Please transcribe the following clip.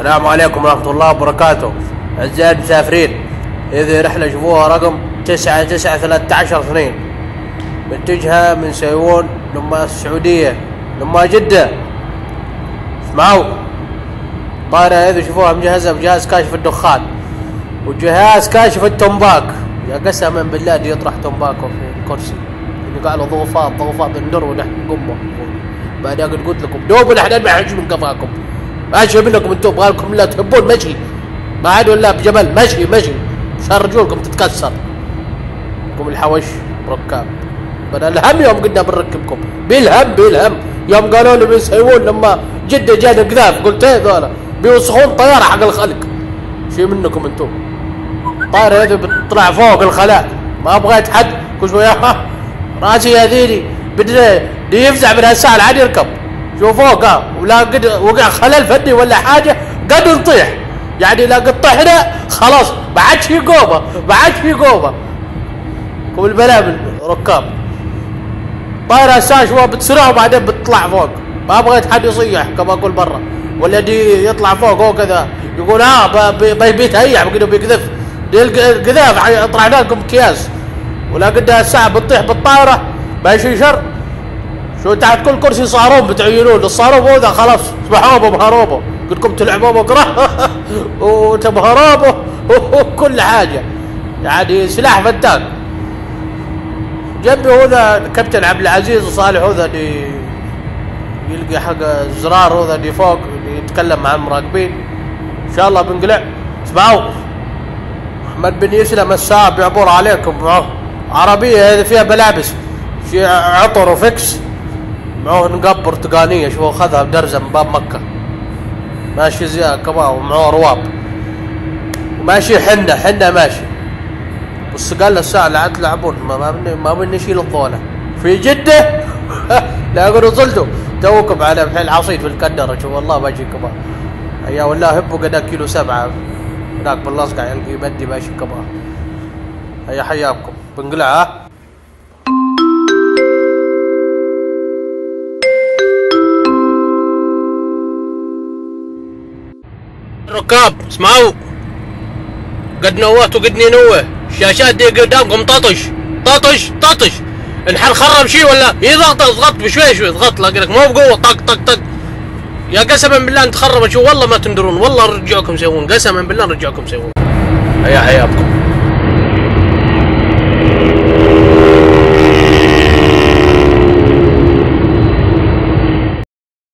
السلام عليكم ورحمة الله وبركاته. أعزائي المسافرين، هذه رحلة شوفوها رقم 9913 متجهة من سيئون لما السعودية لما جدة. اسمعوا، الطائرة هذه شوفوها مجهزة بجهاز كاشف الدخان وجهاز كاشف التنباك. يا قسما بالله دي يطرح تنباكو في الكرسي اللي قالوا ضغوفات بالنور ونحن قمة. بعدين قلت لكم دوب الاحلال ما يحج من قفاكم، ماشي منكم انتم بغالكم لا تحبون مشي ما عاد ولا بجبل مشي صار رجولكم تتكسر كم الحوش ركاب. بدل الهم يوم قلنا بنركبكم بالهم يوم قالوا لي بيسوون لما جدة جانا قذاف قلت ايه ذولا بيوسخون طيارة حق الخلق. شي منكم انتم الطائرة هذه بتطلع فوق الخلاء ما بغيت حد كل شوية راسي يا ذيني بدنا يفزع من هالساعة عاد يركب شوف فوق ولا قد وقع خلل فني ولا حاجة قد نطيح يعني لا قد طحنا خلاص ما عادش في قوبة كم البلاء بالركاب. طايرة الساعة شوية بتسرع وبعدين بتطلع فوق ما بغيت حد يصيح كما اقول برا ولا دي يطلع فوق هو كذا يقول بيتهيع بقدر بيقذف دي القذاف طلعنا لكم اكياس ولا قد الساعة بتطيح بالطائرة ماشي شر. شو تحت كل كرسي صاروب بتعينون الصاروب هذا خلاص اسمحوا بهروبه قلتكم تلعبوا بكره وتبهروبه كل حاجه يعني سلاح فتاك. جنبي هذا الكابتن عبد العزيز وصالح هذا اللي يلقي حق الزرار هذا اللي فوق اللي يتكلم مع المراقبين ان شاء الله بنقلع. اسمعوا احمد بن يسلم الساعه بيعبر عليكم معه عربيه هذه فيها ملابس شي عطر وفكس معه نقاب برتقانيه شوفوا اخذها بدرزه من باب مكه ماشي زي كمان ومعه رواب وماشي حنه ماشي بس قال له الساعه لا تلعبون ما بدنا نشيل الضوله في جده لا اقول وصلتوا توكم على محل عصيد في الكدره شوف والله ماشي كمان يا والله هبوا قد كيلو 7 هناك باللصقع يلقي بدي ماشي كمان. هيا حياكم بنقلع ها. ركاب اسمعوا قد نوهت وقد نوه الشاشات دي قدامكم ططش الحل خرب شي ولا يضغط بشوي اضغط لك مو بقوه طق يا قسما بالله انت خربت شو والله ما تندرون والله رجعكم سوون قسما بالله رجعكم سوون. هيا حياكم.